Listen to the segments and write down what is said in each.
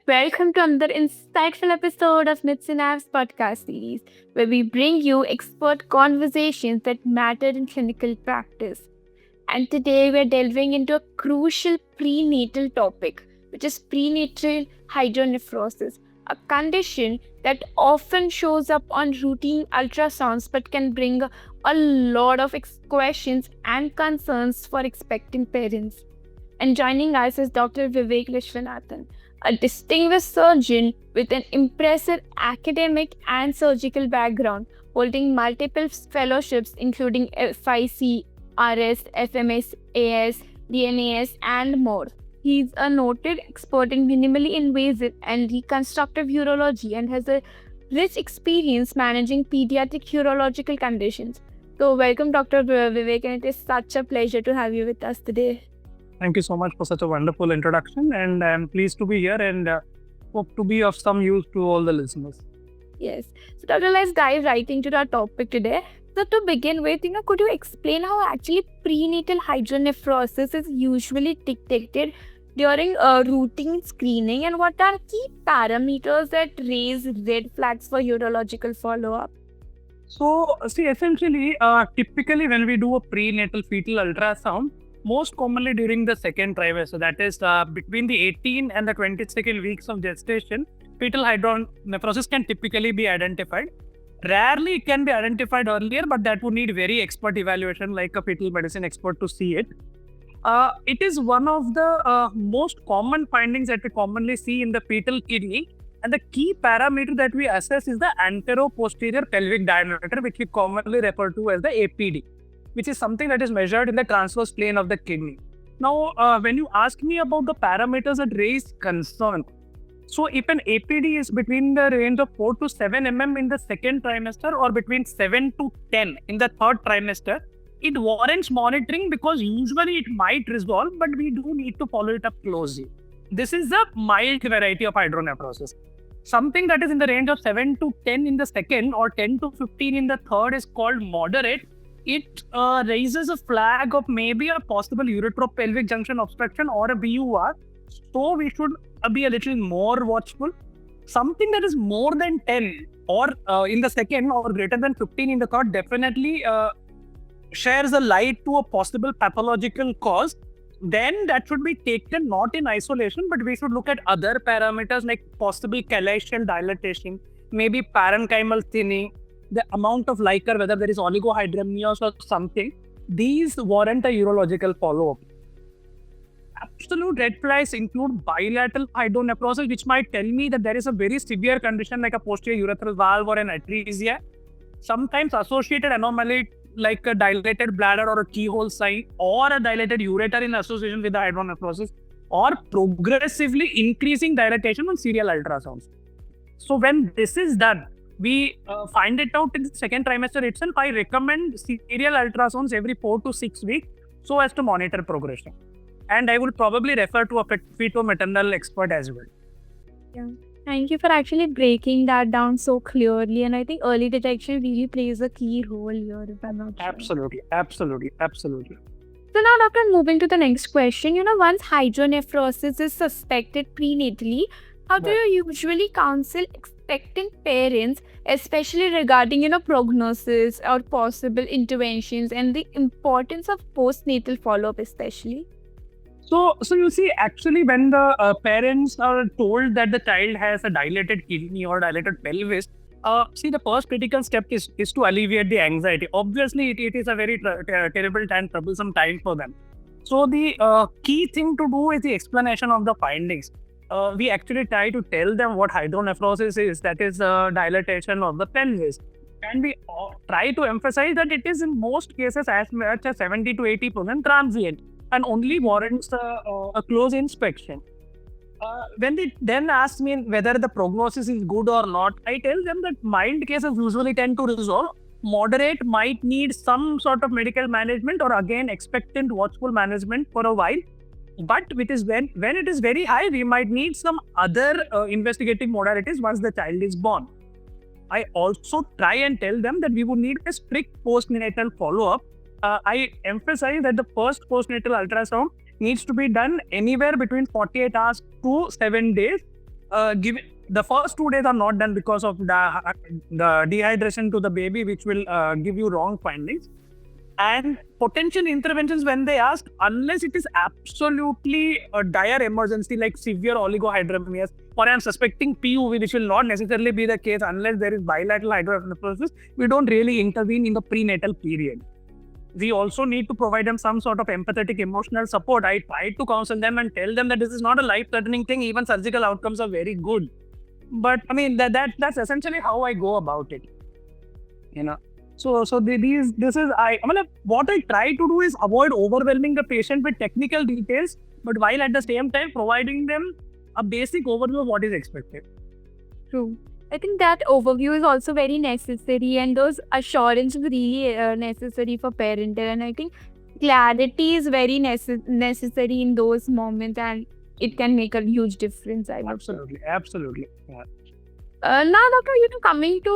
welcome to another insightful episode of Myths and Apps podcast series, where we bring you expert conversations that matter in clinical practice. And today we're delving into a crucial prenatal topic, which is prenatal hydronephrosis, a condition that often shows up on routine ultrasounds but can bring a lot of questions and concerns for expectant parents. And joining us is Dr. Vivek Vishwanathan, a distinguished surgeon with an impressive academic and surgical background, holding multiple fellowships including FIC, RS, FMS, AS, DNAS, and more. He's a noted expert in minimally invasive and reconstructive urology and has a rich experience managing pediatric urological conditions. So, welcome, Dr. Vivek, and it is such a pleasure to have you with us today. Thank you so much for such a wonderful introduction, and I'm pleased to be here and hope to be of some use to all the listeners. Yes. So, Doctor, let's dive right into our topic today. So, to begin with, could you explain how actually prenatal hydronephrosis is usually detected during routine screening, and what are key parameters that raise red flags for urological follow-up? So, see, essentially, typically when we do a prenatal fetal ultrasound, most commonly during the second trimester, that is between the 18 and the 22nd weeks of gestation, fetal hydronephrosis can typically be identified. Rarely it can be identified earlier, but that would need very expert evaluation like a fetal medicine expert to see it. It is one of the most common findings that we commonly see in the fetal kidney. And the key parameter that we assess is the antero-posterior pelvic diameter, which we commonly refer to as the APD, which is something that is measured in the transverse plane of the kidney. Now, when you ask me about the parameters that raise concern, so if an APD is between the range of 4 to 7 mm in the second trimester or between 7 to 10 in the third trimester, it warrants monitoring because usually it might resolve, but we do need to follow it up closely. This is a mild variety of hydronephrosis. Something that is in the range of 7 to 10 in the second or 10 to 15 in the third is called moderate. It raises a flag of maybe a possible uretropelvic junction obstruction or a BUR. So we should be a little more watchful. Something that is more than 10 or in the second or greater than 15 in the third definitely shares a light to a possible pathological cause. Then that should be taken not in isolation, but we should look at other parameters like possible chalazial dilatation, maybe parenchymal thinning, the amount of liquor, whether there is oligohydramnios or something. These warrant a urological follow-up. Absolute red flags include bilateral hydronephrosis, which might tell me that there is a very severe condition like a posterior urethral valve or an atresia. Sometimes associated anomaly like a dilated bladder or a keyhole sign or a dilated ureter in association with the hydronephrosis or progressively increasing dilatation on serial ultrasounds. So when this is done, we find it out in the second trimester itself. I recommend serial ultrasounds every 4 to 6 weeks so as to monitor progression. And I would probably refer to a feto-maternal expert as well. Yeah. Thank you for actually breaking that down so clearly. And I think early detection really plays a key role here, if I'm not sure. Absolutely. So now, Doctor, moving to the next question. Once hydronephrosis is suspected prenatally, how do you usually counsel expectant parents, especially regarding, prognosis or possible interventions and the importance of postnatal follow-up especially? So you see, actually, when the parents are told that the child has a dilated kidney or dilated pelvis, the first critical step is to alleviate the anxiety. Obviously, it is a very terrible and troublesome time for them. So the key thing to do is the explanation of the findings. We actually try to tell them what hydronephrosis is, that is dilatation of the pelvis. And we try to emphasize that it is in most cases as much as 70 to 80% transient and only warrants a close inspection. When they then ask me whether the prognosis is good or not, I tell them that mild cases usually tend to resolve. Moderate might need some sort of medical management or again expectant watchful management for a while. But when it is very high, we might need some other investigating modalities once the child is born. I also try and tell them that we would need a strict postnatal follow-up. I emphasize that the first postnatal ultrasound needs to be done anywhere between 48 hours to 7 days give the first 2 days are not done because of the dehydration to the baby, which will give you wrong findings. And potential interventions, when they ask, unless it is absolutely a dire emergency like severe oligohydramnios, or I'm suspecting PUV, which will not necessarily be the case unless there is bilateral hydronephrosis, we don't really intervene in the prenatal period. We also need to provide them some sort of empathetic emotional support. I try to counsel them and tell them that this is not a life-threatening thing. Even surgical outcomes are very good. But I mean, that's essentially how I go about it. You know. What I try to do is avoid overwhelming the patient with technical details, but while at the same time providing them a basic overview of what is expected. True. I think that overview is also very necessary, and those assurance is really necessary for parental. And I think clarity is very necessary in those moments, and it can make a huge difference. I would say. Absolutely. Yeah. Now, doctor, coming to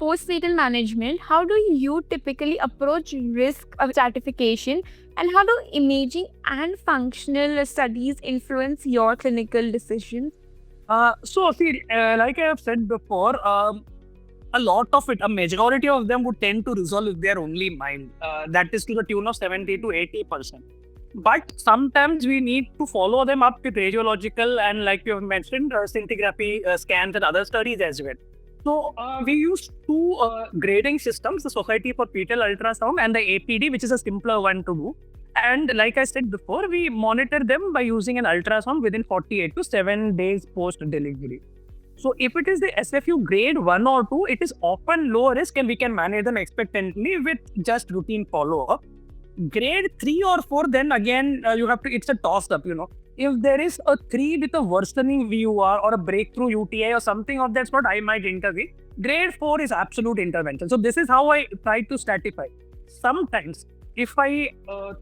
postnatal management, how do you typically approach risk of stratification, and how do imaging and functional studies influence your clinical decisions? Like I have said before, a lot of it, a majority of them would tend to resolve if they are only mild. That is to the tune of 70 to 80%. But sometimes we need to follow them up with radiological and, like you have mentioned, scintigraphy scans and other studies as well. So we use two grading systems, the Society for Fetal Ultrasound and the APD, which is a simpler one to do. And like I said before, we monitor them by using an ultrasound within 48 to 7 days post-delivery. So if it is the SFU grade 1 or 2, it is often low risk and we can manage them expectantly with just routine follow-up. Grade 3 or 4, then again, it's a toss-up, If there is a 3 with a worsening VUR or a breakthrough UTI or something of that sort, I might intervene. Grade 4 is absolute intervention. So this is how I try to stratify. Sometimes, if I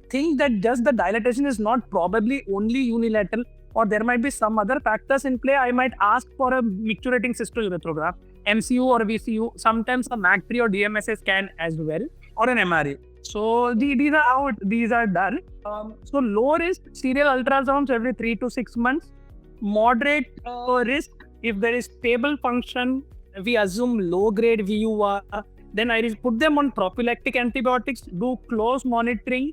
think that just the dilatation is not probably only unilateral, or there might be some other factors in play, I might ask for a micturating cystourethrogram, MCU or VCU, sometimes a MAC3 or DMSA scan as well, or an MRE. So these are how these are done. So low risk serial ultrasounds every 3 to 6 months. Moderate risk, if there is stable function, we assume low grade VUR. Then I put them on prophylactic antibiotics, do close monitoring.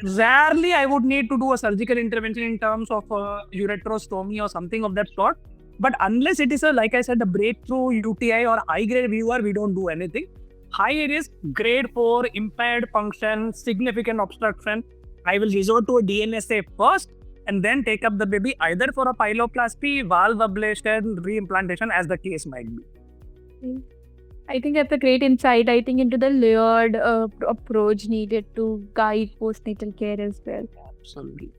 Rarely I would need to do a surgical intervention in terms of ureterostomy or something of that sort. But unless it is like I said, a breakthrough UTI or high grade VUR, we don't do anything. High risk, grade 4, impaired function, significant obstruction, I will resort to a DNSA first and then take up the baby either for a pyeloplasty, valve ablation, reimplantation, as the case might be. I think that's a great insight, into the layered approach needed to guide postnatal care as well. Absolutely.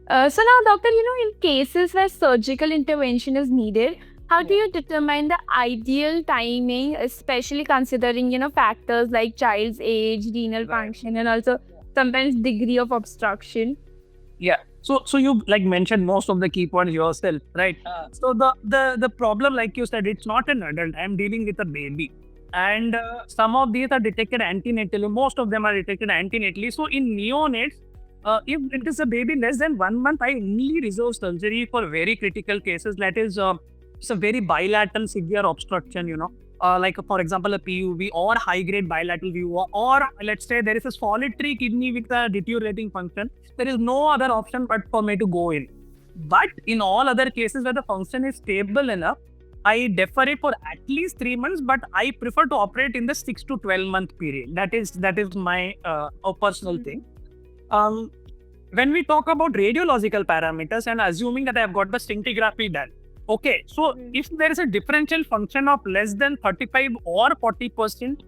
So now, doctor, in cases where surgical intervention is needed, how do you determine the ideal timing, especially considering, factors like child's age, renal function, and also sometimes degree of obstruction? Yeah. So you mentioned most of the key points yourself, right? So the problem, like you said, it's not an adult. I'm dealing with a baby. And some of these are detected antenatally. Most of them are detected antenatally. So in neonates, if it is a baby less than 1 month, I only reserve surgery for very critical cases. That is, it's a very bilateral severe obstruction, like for example, a PUV or high-grade bilateral VUR, or let's say there is a solitary kidney with a deteriorating function. There is no other option but for me to go in. But in all other cases where the function is stable enough, I defer it for at least 3 months, but I prefer to operate in the 6 to 12-month period. That is my personal thing. When we talk about radiological parameters and assuming that I have got the scintigraphy done, okay, so if there is a differential function of less than 35 or 40%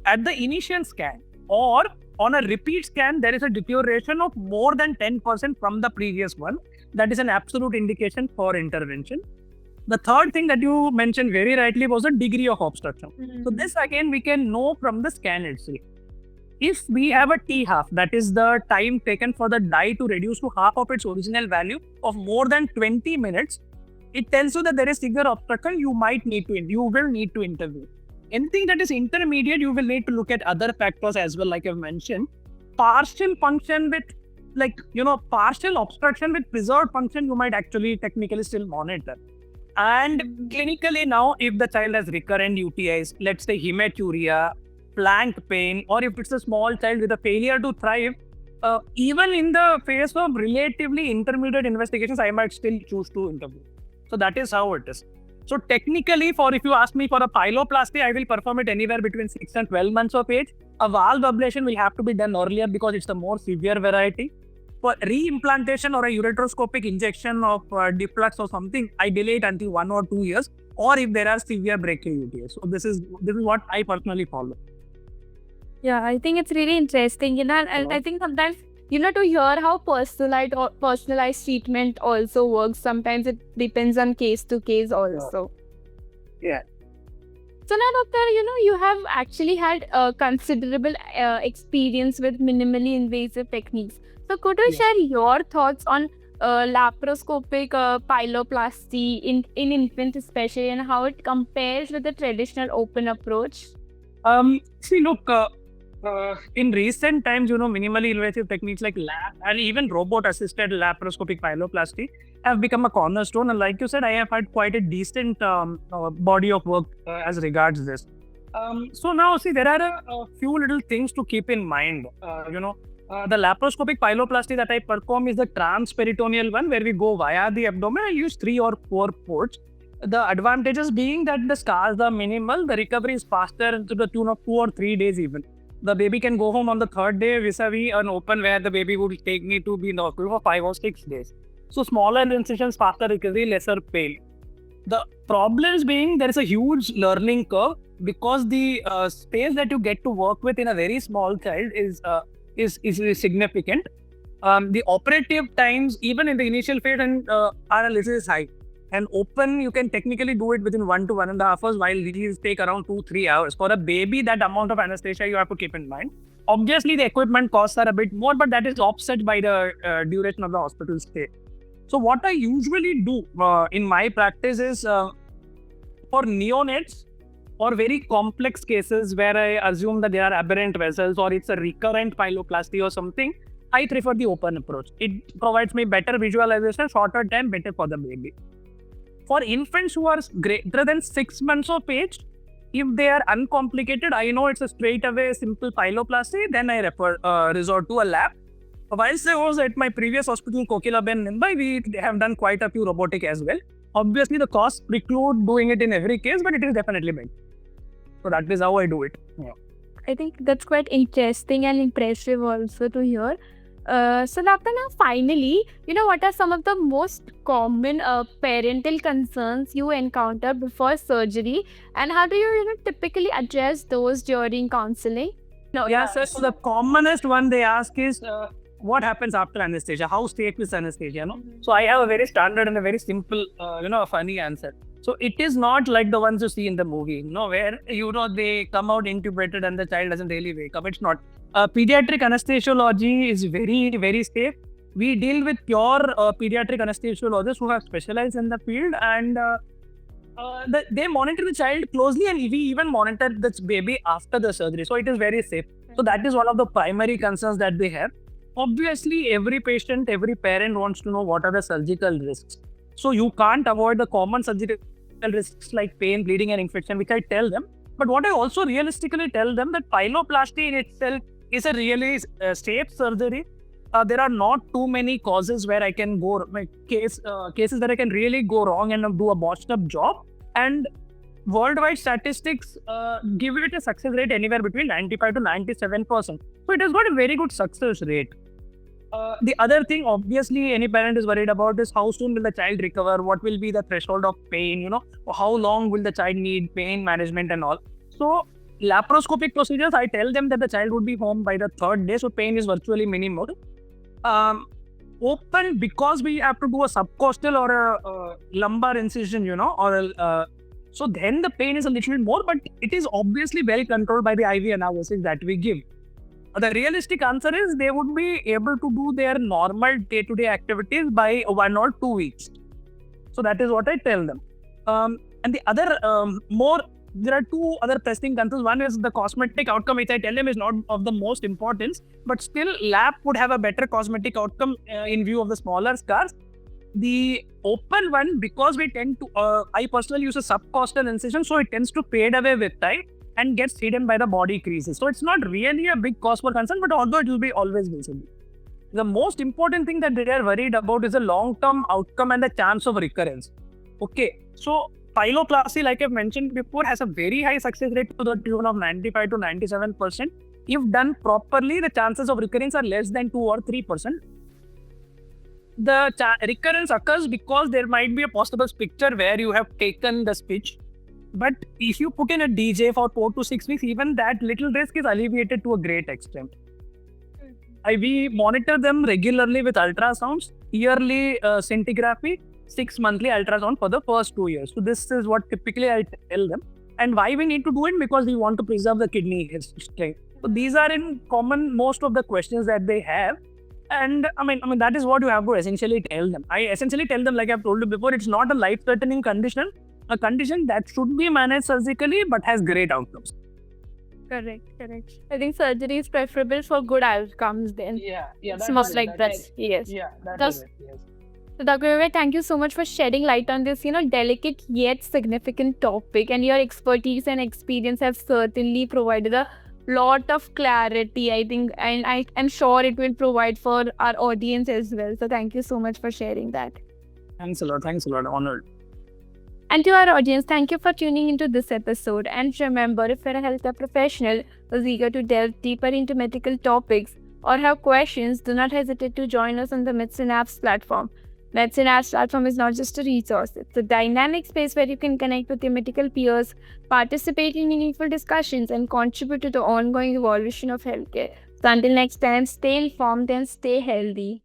at the initial scan, or on a repeat scan, there is a deterioration of more than 10% from the previous one, that is an absolute indication for intervention. The third thing that you mentioned very rightly was the degree of obstruction. So this again, we can know from the scan itself. If we have a T-half, that is the time taken for the dye to reduce to half of its original value of more than 20 minutes, it tells you that there is severe obstruction, you will need to intervene. Anything that is intermediate, you will need to look at other factors as well, like I've mentioned. Partial function with partial obstruction with preserved function, you might actually technically still monitor. And clinically now, if the child has recurrent UTIs, let's say hematuria, flank pain, or if it's a small child with a failure to thrive, even in the phase of relatively intermediate investigations, I might still choose to intervene. So that is how it is. So technically, if you ask me for a pyeloplasty, I will perform it anywhere between 6 and 12 months of age. A valve ablation will have to be done earlier because it's the more severe variety. For re-implantation or a ureteroscopic injection of Diplex or something, I delay it until 1 or 2 years, or if there are severe breakthrough UTIs. So this is what I personally follow. Yeah, I think it's really interesting, and I think sometimes, to hear how personalized treatment also works, sometimes it depends on case to case also. Yeah. So now, doctor, you have actually had considerable experience with minimally invasive techniques. So could you share your thoughts on laparoscopic pyeloplasty in infants especially, and how it compares with the traditional open approach? See, look, in recent times, minimally invasive techniques like lab and even robot-assisted laparoscopic pyeloplasty have become a cornerstone. And like you said, I have had quite a decent body of work as regards this. So now, see, there are a few little things to keep in mind. The laparoscopic pyeloplasty that I perform is the transperitoneal one, where we go via the abdomen. I use 3 or 4 ports. The advantages being that the scars are minimal, the recovery is faster to the tune of 2 or 3 days even. The baby can go home on the 3rd day vis-a-vis an open where the baby would take me to be in the hospital for 5 or 6 days. So smaller incisions, faster recovery, lesser pain. The problems being there is a huge learning curve because the space that you get to work with in a very small child is significant. The operative times, even in the initial phase, are a little high. And open, you can technically do it within 1 to 1.5 hours, while these take around 2-3 hours. For a baby, that amount of anesthesia you have to keep in mind. Obviously, the equipment costs are a bit more, but that is offset by the duration of the hospital stay. So what I usually do in my practice is for neonates or very complex cases where I assume that there are aberrant vessels or it's a recurrent pyeloplasty or something, I prefer the open approach. It provides me better visualization, shorter time, better for the baby. For infants who are greater than 6 months of age, if they are uncomplicated, I know it's a straight away simple pyeloplasty, then I resort to a lab. Whilst I was at my previous hospital, Kokilaben, Mumbai, we have done quite a few robotic as well. Obviously, the costs preclude doing it in every case, but it is definitely better. So that is how I do it. Yeah. I think that's quite interesting and impressive also to hear. So doctor, now finally, what are some of the most common parental concerns you encounter before surgery, and how do you typically address those during counseling? So the commonest one they ask is what happens after anesthesia? How safe is anesthesia? So I have a very standard and a very simple, funny answer. So it is not like the ones you see in the movie, where they come out intubated and the child doesn't really wake up. It's not. Pediatric anesthesiology is very, very safe. We deal with pure pediatric anesthesiologists who have specialized in the field, and they monitor the child closely, and we even monitor the baby after the surgery. So it is very safe. So that is one of the primary concerns that they have. Obviously, every patient, every parent wants to know what are the surgical risks. So you can't avoid the common surgical risks like pain, bleeding, and infection, which I tell them. But what I also realistically tell them that pyeloplasty in itself is a really safe surgery. There are not too many causes where I can go, cases that I can really go wrong and do a botched up job. And worldwide statistics give it a success rate anywhere between 95 to 97%. So it has got a very good success rate. The other thing, obviously, any parent is worried about is how soon will the child recover, what will be the threshold of pain, how long will the child need pain management and all. So laparoscopic procedures, I tell them that the child would be home by the 3rd day, so pain is virtually minimal. Open, because we have to do a subcostal or a lumbar incision, so then the pain is a little bit more, but it is obviously well controlled by the IV analysis that we give. The realistic answer is they would be able to do their normal day-to-day activities by 1 or 2 weeks. So that is what I tell them. And the other more there are two other pressing concerns. One is the cosmetic outcome, which I tell them is not of the most importance, but still lap would have a better cosmetic outcome in view of the smaller scars. The open one, because we tend to, I personally use a subcostal incision, so it tends to fade away with time and gets hidden by the body creases. So it's not really a big cause for concern, but although it will be always visible. The most important thing that they are worried about is the long-term outcome and the chance of recurrence. Okay, so pyeloplasty, like I've mentioned before, has a very high success rate to the tune of 95 to 97%. If done properly, the chances of recurrence are less than 2 or 3%. The recurrence occurs because there might be a possible picture where you have taken the stitch. But if you put in a DJ for 4 to 6 weeks, even that little risk is alleviated to a great extent. We monitor them regularly with ultrasounds, yearly scintigraphy, 6 monthly ultrasound for the first 2 years. So this is what typically I tell them. And why we need to do it? Because we want to preserve the kidney strength. So these are in common most of the questions that they have. And I mean that is what you have to essentially tell them. I essentially tell them, like I've told you before, it's not a life-threatening condition, a condition that should be managed surgically but has great outcomes. Correct. I think surgery is preferable for good outcomes then. Yeah, It's most like that. Yes. Yeah, That's- So, Dr. Vivek, thank you so much for shedding light on this, delicate yet significant topic. And your expertise and experience have certainly provided a lot of clarity, I think, and I am sure it will provide for our audience as well. So, thank you so much for sharing that. Thanks a lot. Honored. And to our audience, thank you for tuning into this episode. And remember, if you're a healthcare professional who's eager to delve deeper into medical topics or have questions, do not hesitate to join us on the Medicine Apps platform. Medicine Apps platform is not just a resource, it's a dynamic space where you can connect with your medical peers, participate in meaningful discussions, and contribute to the ongoing evolution of healthcare. So until next time, stay informed and stay healthy.